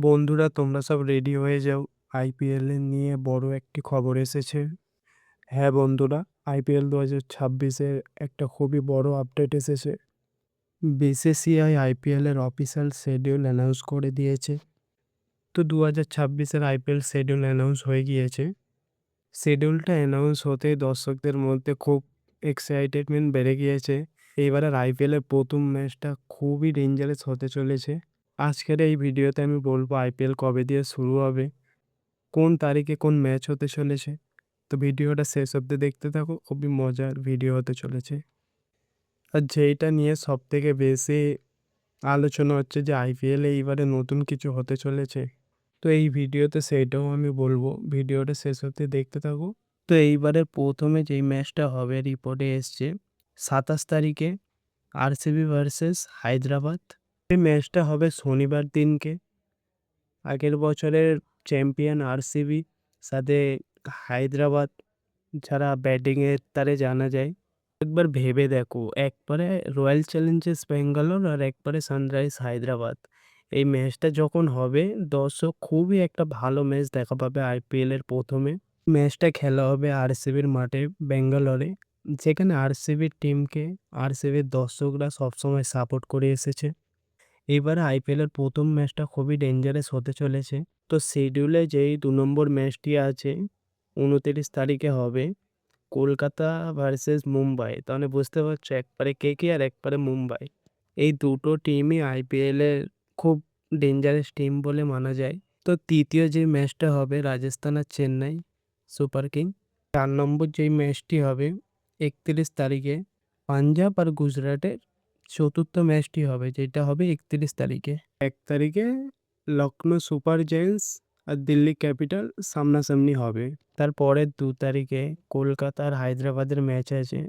তো বন্ধুরা তোমরা সব রেডি হয়ে যাও। আইপিএল এর নিয়ে বড় একটি খবর এসেছে। হ্যাঁ বন্ধুরা, আইপিএল 2026 এর একটা খুবই বড় আপডেট এসেছে। বিসিসিআই আইপিএল এর অফিসিয়াল শিডিউল অ্যানাউন্স করে দিয়েছে। তো 2026 এর আইপিএল শিডিউল অ্যানাউন্স হয়ে গিয়েছে। শিডিউলটা অ্যানাউন্স হতেই দর্শকদের মধ্যে খুব এক্সাইটেডমেন্ট বেড়ে গিয়েছে। এইবারের আইপিএল এর প্রথম ম্যাচটা খুবই ডেঞ্জারাস হতে চলেছে। আজকের এই ভিডিওতে আমি বলবো আইপিএল কবে দিয়ে শুরু হবে, কোন তারিখে কোন ম্যাচ হতে চলেছে। তো ভিডিওটা শেষ অবধি দেখতে থাকো, খুবই মজার ভিডিও হতে চলেছে। আর যেইটা নিয়ে সব থেকে বেশি আলোচনা হচ্ছে যে আইপিএলে এইবারে নতুন কিছু হতে চলেছে। তো এই ভিডিওতে সেইটাও আমি বলবো, ভিডিওটা শেষ অবধি দেখতে থাকো। তো এইবারের প্রথমে যেই ম্যাচটা হবে রিপোর্টে এসছে 27 তারিখে আরসিবি ভার্সেস হায়দ্রাবাদ। এই ম্যাচটা হবে শনিবার দিনকে। আগের বছরের চ্যাম্পিয়ন আরসিবি সাথে হায়দ্রাবাদ যারা ব্যাটিংয়ের তারে জানা যায়। একবার ভেবে দেখো, একবারে রয়্যাল চ্যালেঞ্জার্স ব্যাঙ্গালোর আর একবারে সানরাইজ হায়দ্রাবাদ। এই ম্যাচটা যখন হবে দর্শক খুবই একটা ভালো ম্যাচ দেখা পাবে আইপিএলের প্রথমে। ম্যাচটা খেলা হবে আরসিবির মাঠে ব্যাঙ্গালোরে, যেখানে আরসিবির টিমকে আরসিবির দর্শকরা সবসময় সাপোর্ট করে এসেছে। এবারে আইপিএলের প্রথম ম্যাচটা খুবই ডেঞ্জারাস হতে চলেছে। তো শিডিউলে যেই 2 নম্বর ম্যাচটি আছে 29 তারিখে হবে কলকাতা ভার্সেস মুম্বাই। তাহলে বুঝতে পারছো একবারে কেকেআর একবারে মুম্বাই। এই দুটো টিমই আইপিএলের খুব ডেঞ্জারাস টিম বলে মানা যায়। তো তৃতীয় যে ম্যাচটা হবে রাজস্থান আর চেন্নাই সুপার কিং। 4 নম্বর যেই ম্যাচটি হবে 31 তারিখে পাঞ্জাব আর গুজরাটের চতুর্থ ম্যাচটি হবে, যেটা হবে 31 তারিখে। 1 তারিখে লখনৌ সুপার জায়ান্টস আর দিল্লি ক্যাপিটাল সামনাসামনি হবে। তারপরের 2 তারিখে কলকাতা আর হায়দ্রাবাদের ম্যাচ আছে।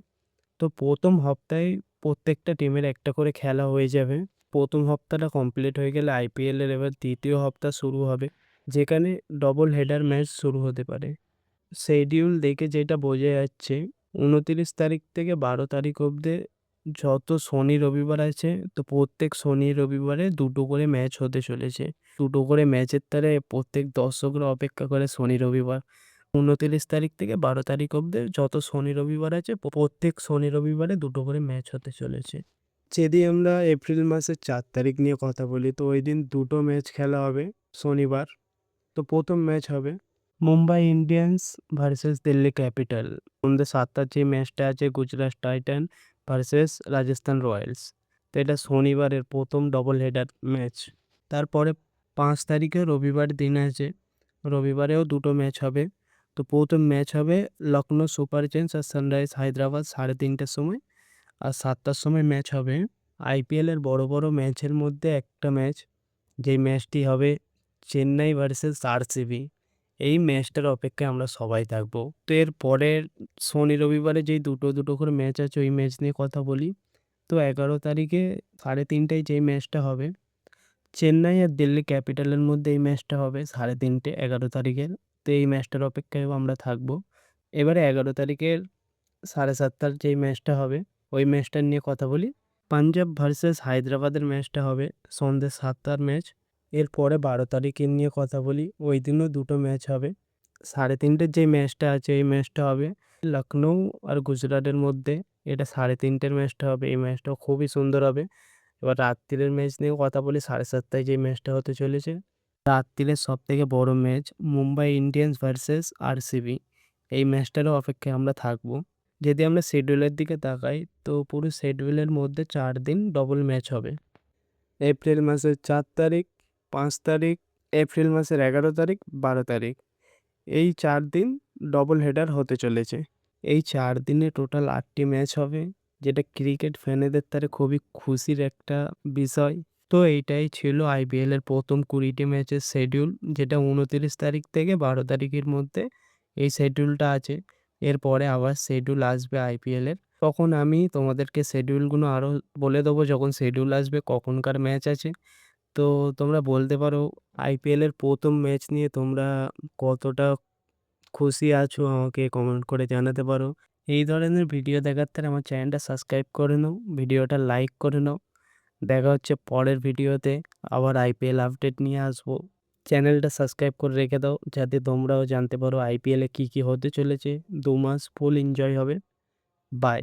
তো প্রথম সপ্তাহে প্রত্যেকটা টিমের একটা করে খেলা হয়ে যাবে। প্রথম সপ্তাহটা কমপ্লিট হয়ে গেলে আইপিএলের এবার দ্বিতীয় সপ্তাহ শুরু হবে, যেখানে ডবল হেডার ম্যাচ শুরু হতে পারে। শিডিউল দেখে যেটা বোঝা যাচ্ছে 29 তারিখ থেকে 12 তারিখ অবধি যত শনি রবিবার আছে, তো প্রত্যেক শনি রবিবারে দুটো করে ম্যাচ হতে চলেছে। দুটো করে ম্যাচের তারে প্রত্যেক দর্শকরা অপেক্ষা করে শনি রবিবার। 29 তারিখ থেকে 12 তারিখ অবধি যত শনি রবিবার আছে প্রত্যেক শনি রবিবারে দুটো করে ম্যাচ হতে চলেছে। যদি আমরা এপ্রিল মাসের 4 তারিখ নিয়ে কথা বলি, তো ওই দিন দুটো ম্যাচ খেলা হবে শনিবার। তো প্রথম ম্যাচ হবে Mumbai Indians versus Delhi capital. সন্ধ্যে 7টার যে ম্যাচটা আছে Gujarat Titan versus Rajasthan Royals. তো এটা শনিবারের প্রথম ডবল হেডার ম্যাচ। তারপরে 5 তারিখে রবিবার দিন আছে, রবিবারেও দুটো ম্যাচ হবে। তো প্রথম ম্যাচ হবে লখনৌ সুপার জায়ান্টস আর সানরাইজ হায়দ্রাবাদ 3:30টার সময়। আর 7টার সময় ম্যাচ হবে আইপিএলের বড় বড় ম্যাচের মধ্যে একটা ম্যাচ, যেই ম্যাচটি হবে চেন্নাই ভার্সেস আরসিবি। এই ম্যাচটার অপেক্ষায় আমরা সবাই থাকবো। তো এর পরের শনি রবিবারে যেই দুটো দুটো করে ম্যাচ আছে ওই ম্যাচ নিয়ে কথা বলি। তো 11 তারিখে 3:30টায় যেই ম্যাচটা হবে চেন্নাই আর দিল্লি ক্যাপিটালের মধ্যে, এই ম্যাচটা হবে 3:30 11 তারিখের। তো এই ম্যাচটার অপেক্ষায়ও আমরা থাকবো। এবারে 11 তারিখের 7:30টার যেই ম্যাচটা হবে ওই ম্যাচটা নিয়ে কথা বলি। পাঞ্জাব ভার্সেস হায়দ্রাবাদের ম্যাচটা হবে সন্ধ্যে 7টার ম্যাচ। এরপরে 12 তারিখের নিয়ে কথা বলি, ওই দিনও দুটো ম্যাচ হবে। 3:30টার যে ম্যাচটা আছে এই ম্যাচটা হবে লখনৌ আর গুজরাটের মধ্যে। এটা 3:30টার ম্যাচটা হবে, এই ম্যাচটাও খুবই সুন্দর হবে। এবার রাত্তিরের ম্যাচ নিয়ে কথা বলি, 7:30টায় যে ম্যাচটা হতে চলেছে রাত্তিরের সব থেকে বড় match Mumbai Indians versus RCB. এই ম্যাচটারও অপেক্ষায় আমরা থাকবো। যদি আমরা শিডিউলের দিকে তাকাই তো পুরো শিডিউলের মধ্যে 4 দিন ডবল ম্যাচ হবে। এপ্রিল মাসের 4 তারিখ, 5 তারিখ, এপ্রিল মাসের 11 তারিখ, 12 তারিখ। এই 4 দিন ডবল হেডার হতে চলেছে। এই 4 দিনে টোটাল 8টি ম্যাচ হবে, যেটা ক্রিকেট ফ্যানেদের তারে খুবই খুশির একটা বিষয়। তো এইটাই ছিল আইপিএলের প্রথম 20টি ম্যাচের শিডিউল, যেটা 29 তারিখ থেকে 12 তারিখের মধ্যে এই শিডিউলটা আছে। এরপরে আবার শিডিউল আসবে আইপিএলের, তখন আমি তোমাদেরকে শিডিউলগুলো আরও বলে দেবো যখন শিডিউল আসবে কখনকার ম্যাচ আছে। তো তোমরা বলতে পারো আইপিএলের প্রথম ম্যাচ নিয়ে তোমরা কতটা খুশি আছো, আমাকে কমেন্ট করে জানাতে পারো। এই ধরনের ভিডিও দেখার তার আমার চ্যানেলটা সাবস্ক্রাইব করে নাও, ভিডিওটা লাইক করে নাও। দেখা হচ্ছে পরের ভিডিওতে, আবার আইপিএল আপডেট নিয়ে আসবো। চ্যানেলটা সাবস্ক্রাইব করে রেখে দাও যাতে তোমরাও জানতে পারো আইপিএলে কী কী হতে চলেছে। 2 মাস ফুল এনজয় হবে। বাই।